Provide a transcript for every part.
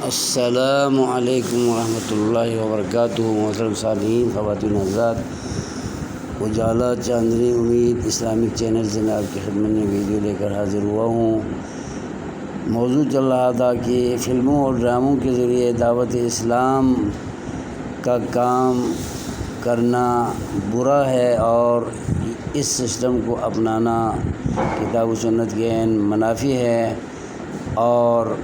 السلام علیکم ورحمۃ اللہ وبرکاتہ۔ محترم سامعین، خواتین حضرات، اجالا چاندنی امید اسلامک چینل سے میں آپ کی خدمت میں ویڈیو لے کر حاضر ہوا ہوں۔ موضوع چل رہا تھا کہ فلموں اور ڈراموں کے ذریعے دعوت اسلام کا کام کرنا برا ہے اور اس سسٹم کو اپنانا کتاب و سنت کے عین منافی ہے، اور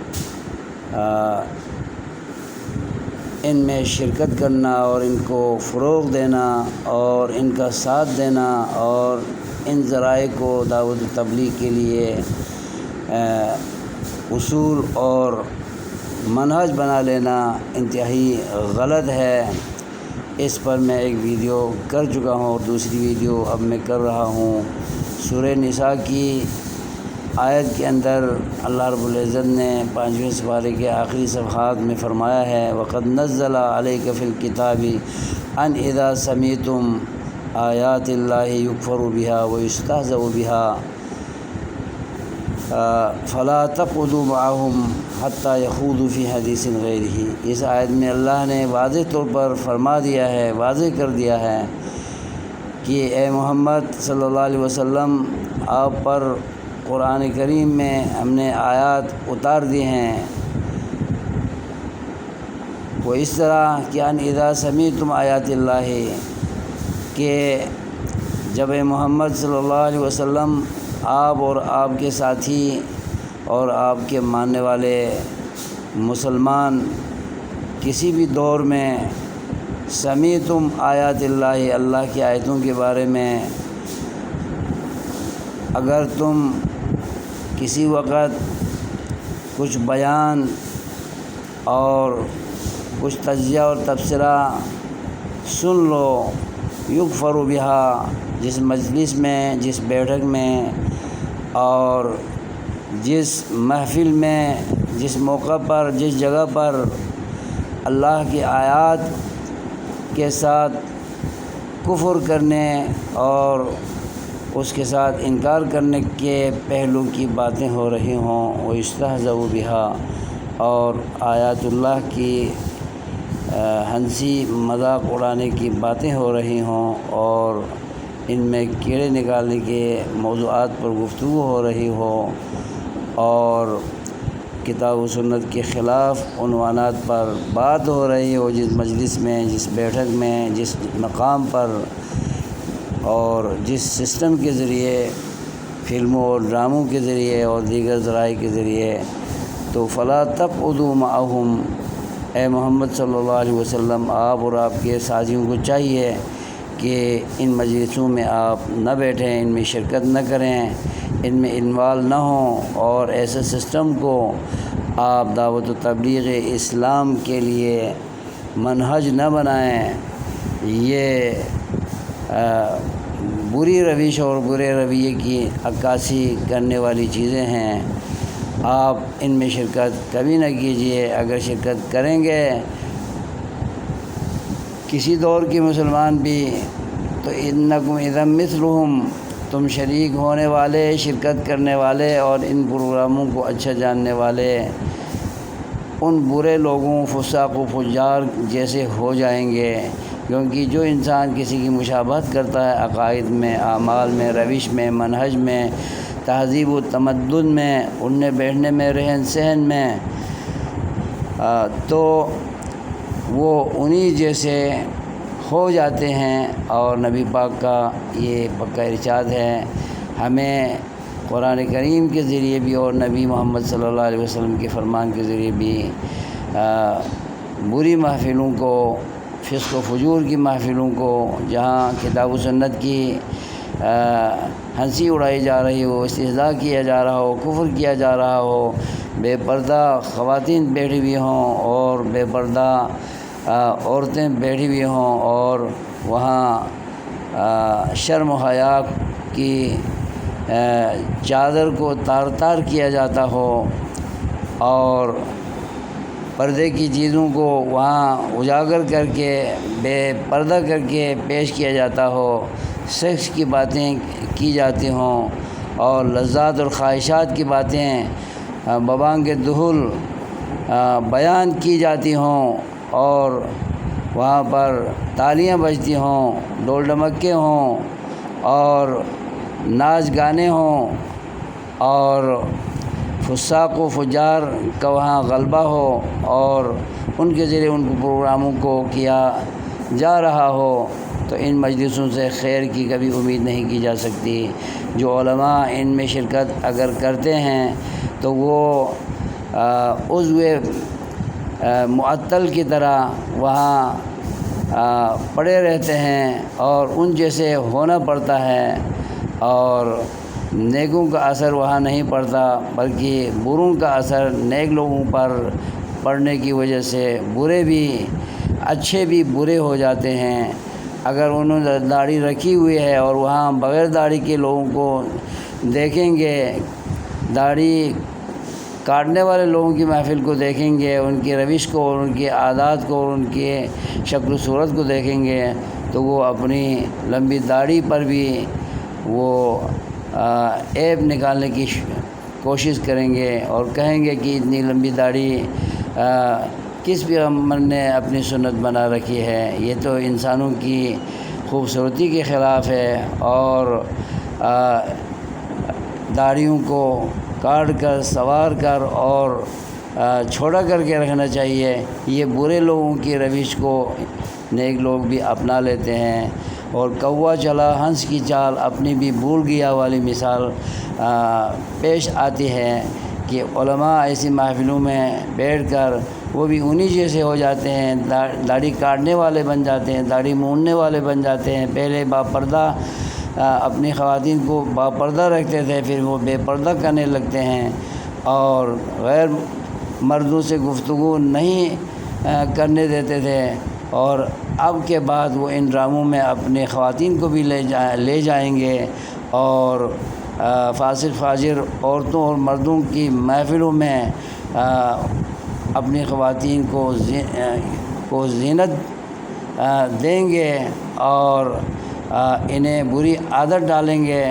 ان میں شرکت کرنا اور ان کو فروغ دینا اور ان کا ساتھ دینا اور ان ذرائع کو دعوت و تبلیغ کے لیے اصول اور منہج بنا لینا انتہائی غلط ہے۔ اس پر میں ایک ویڈیو کر چکا ہوں اور دوسری ویڈیو اب میں کر رہا ہوں۔ سورہ نساء کی آیت کے اندر اللہ رب العزت نے 5ویں سپارے کے آخری صفحات میں فرمایا ہے، وَقَدْ نَزَّلَ عَلَيْكَ فِي الْكِتَابِ أَنْ إِذَا سَمِعْتُمْ آيَاتِ اللَّهِ يُكْفَرُ بِهَا وَيُسْتَهْزَأُ بِهَا فَلَا تَقْعُدُوا مَعَهُمْ حَتَّى يَخُوضُوا فِي حَدِيثٍ غَيْرِهِ۔ اس آیت میں اللہ نے واضح طور پر فرما دیا ہے، واضح کر دیا ہے کہ اے محمد صلی اللہ علیہ وسلم، آپ پر قرآن کریم میں ہم نے آیات اتار دی ہیں، وہ اس طرح کہ ان اذا سمعتم آیات اللہ، کہ جب اے محمد صلی اللہ علیہ وسلم آپ اور آپ کے ساتھی اور آپ کے ماننے والے مسلمان کسی بھی دور میں سمعتم آیات اللہ، اللہ کی آیتوں کے بارے میں اگر تم کسی وقت کچھ بیان اور کچھ تجزیہ اور تبصرہ سن لو، یکفر بہا، جس مجلس میں، جس بیٹھک میں اور جس محفل میں، جس موقع پر، جس جگہ پر اللہ کی آیات کے ساتھ کفر کرنے اور اس کے ساتھ انکار کرنے کے پہلو کی باتیں ہو رہی ہوں، وہ استہزأ بہا، اور آیات اللہ کی ہنسی مذاق اڑانے کی باتیں ہو رہی ہوں اور ان میں کیڑے نکالنے کے موضوعات پر گفتگو ہو رہی ہو اور کتاب و سنت کے خلاف عنوانات پر بات ہو رہی ہو، جس مجلس میں، جس بیٹھک میں، جس مقام پر اور جس سسٹم کے ذریعے، فلموں اور ڈراموں کے ذریعے اور دیگر ذرائع کے ذریعے، تو فلا تقعدوا معہم، اے محمد صلی اللہ علیہ وسلم، آپ اور آپ کے ساتھیوں کو چاہیے کہ ان مجلسوں میں آپ نہ بیٹھیں، ان میں شرکت نہ کریں، ان میں انوالو نہ ہوں، اور ایسے سسٹم کو آپ دعوت و تبلیغ اسلام کے لیے منہج نہ بنائیں۔ یہ بری روش اور برے رویے کی عکاسی کرنے والی چیزیں ہیں، آپ ان میں شرکت کبھی نہ کیجیے۔ اگر شرکت کریں گے کسی دور کے مسلمان بھی، تو انکم اذا مثلہم، تم شریک ہونے والے، شرکت کرنے والے اور ان پروگراموں کو اچھا جاننے والے ان برے لوگوں، فساق و فجار جیسے ہو جائیں گے، کیونکہ جو انسان کسی کی مشابہت کرتا ہے عقائد میں، اعمال میں، روش میں، منہج میں، تہذیب و تمدن میں، اٹھنے بیٹھنے میں، رہن سہن میں، تو وہ انہی جیسے ہو جاتے ہیں۔ اور نبی پاک کا یہ پکا ارشاد ہے، ہمیں قرآن کریم کے ذریعے بھی اور نبی محمد صلی اللہ علیہ وسلم کے فرمان کے ذریعے بھی بری محفلوں کو، فسق و فجور کی محفلوں کو، جہاں کتاب و سنت کی ہنسی اڑائی جا رہی ہو، استہزاء کیا جا رہا ہو، کفر کیا جا رہا ہو، بے پردہ خواتین بیٹھی ہوئی ہوں اور بے پردہ عورتیں بیٹھی ہوئی ہوں، اور وہاں شرم و حیا کی چادر کو تار تار کیا جاتا ہو اور پردے کی چیزوں کو وہاں اجاگر کر کے، بے پردہ کر کے پیش کیا جاتا ہو، سیکس کی باتیں کی جاتی ہوں اور لذات اور خواہشات کی باتیں ببانگ دہل بیان کی جاتی ہوں اور وہاں پر تالیاں بجتی ہوں، ڈول ڈمکے ہوں اور ناچ گانے ہوں اور فساق و فجار کا وہاں غلبہ ہو اور ان کے ذریعے ان پروگراموں کو کیا جا رہا ہو، تو ان مجلسوں سے خیر کی کبھی امید نہیں کی جا سکتی۔ جو علماء ان میں شرکت اگر کرتے ہیں تو وہ عضو معطل کی طرح وہاں پڑے رہتے ہیں اور ان جیسے ہونا پڑتا ہے، اور نیکوں کا اثر وہاں نہیں پڑتا بلکہ بروں کا اثر نیک لوگوں پر پڑنے کی وجہ سے برے بھی اچھے بھی برے ہو جاتے ہیں۔ اگر انہوں نے داڑھی رکھی ہوئی ہے اور وہاں بغیر داڑھی کے لوگوں کو دیکھیں گے، داڑھی کاٹنے والے لوگوں کی محفل کو دیکھیں گے، ان کی روش کو اور ان کی عادات کو اور ان کی شکل و صورت کو دیکھیں گے، تو وہ اپنی لمبی داڑھی پر بھی وہ عیب نکالنے کی کوشش کریں گے اور کہیں گے کہ اتنی لمبی داڑھی کس پیغمبر نے اپنی سنت بنا رکھی ہے، یہ تو انسانوں کی خوبصورتی کے خلاف ہے، اور داڑھیوں کو کاٹ کر سنوار کر اور چھوٹا کر کے رکھنا چاہیے۔ یہ برے لوگوں کی روش کو نیک لوگ بھی اپنا لیتے ہیں، اور کوا چلا ہنس کی چال اپنی بھی بھول گیا والی مثال پیش آتی ہے کہ علماء ایسی محفلوں میں بیٹھ کر وہ بھی انہی جیسے ہو جاتے ہیں، داڑھی کاٹنے والے بن جاتے ہیں، داڑھی مونڈنے والے بن جاتے ہیں۔ پہلے باپردہ اپنی خواتین کو باپردہ رکھتے تھے، پھر وہ بے پردہ کرنے لگتے ہیں اور غیر مردوں سے گفتگو نہیں کرنے دیتے تھے، اور اب کے بعد وہ ان ڈراموں میں اپنے خواتین کو بھی لے جائیں گے اور فاسق فاجر عورتوں اور مردوں کی محفلوں میں اپنی خواتین کو زینت دیں گے اور انہیں بری عادت ڈالیں گے۔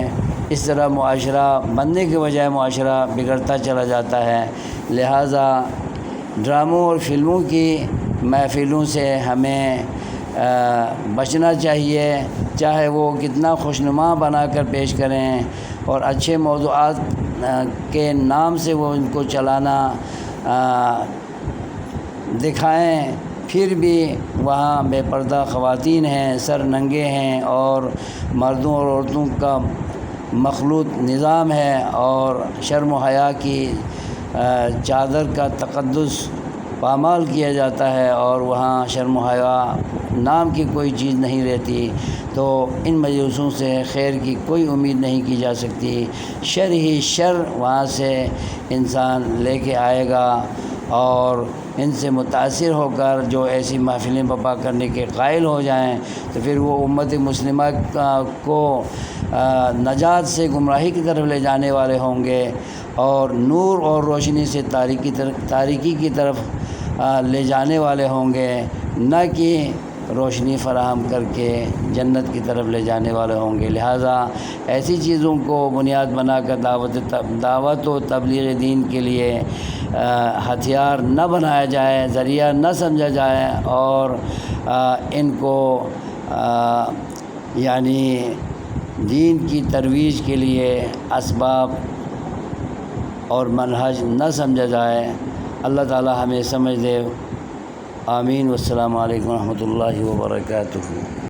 اس طرح معاشرہ بننے کے بجائے معاشرہ بگڑتا چلا جاتا ہے۔ لہٰذا ڈراموں اور فلموں کی محفلوں سے ہمیں بچنا چاہیے، چاہے وہ کتنا خوشنما بنا کر پیش کریں اور اچھے موضوعات کے نام سے وہ ان کو چلانا دکھائیں، پھر بھی وہاں بے پردہ خواتین ہیں، سر ننگے ہیں اور مردوں اور عورتوں کا مخلوط نظام ہے، اور شرم و حیا کی چادر کا تقدس پامال کیا جاتا ہے، اور وہاں شرم و حیا نام کی کوئی چیز نہیں رہتی، تو ان مجلسوں سے خیر کی کوئی امید نہیں کی جا سکتی۔ شر ہی شر وہاں سے انسان لے کے آئے گا، اور ان سے متاثر ہو کر جو ایسی محفلیں برپا کرنے کے قائل ہو جائیں تو پھر وہ امت مسلمہ کو نجات سے گمراہی کی طرف لے جانے والے ہوں گے، اور نور اور روشنی سے تاریکی کی طرف لے جانے والے ہوں گے، نہ کہ روشنی فراہم کر کے جنت کی طرف لے جانے والے ہوں گے۔ لہٰذا ایسی چیزوں کو بنیاد بنا کر دعوت و تبلیغ دین کے لیے ہتھیار نہ بنایا جائے، ذریعہ نہ سمجھا جائے، اور ان کو یعنی دین کی ترویج کے لیے اسباب اور منہج نہ سمجھا جائے۔ اللہ تعالی ہمیں سمجھ دے۔ آمین۔ والسلام علیکم ورحمۃ اللہ وبرکاتہ۔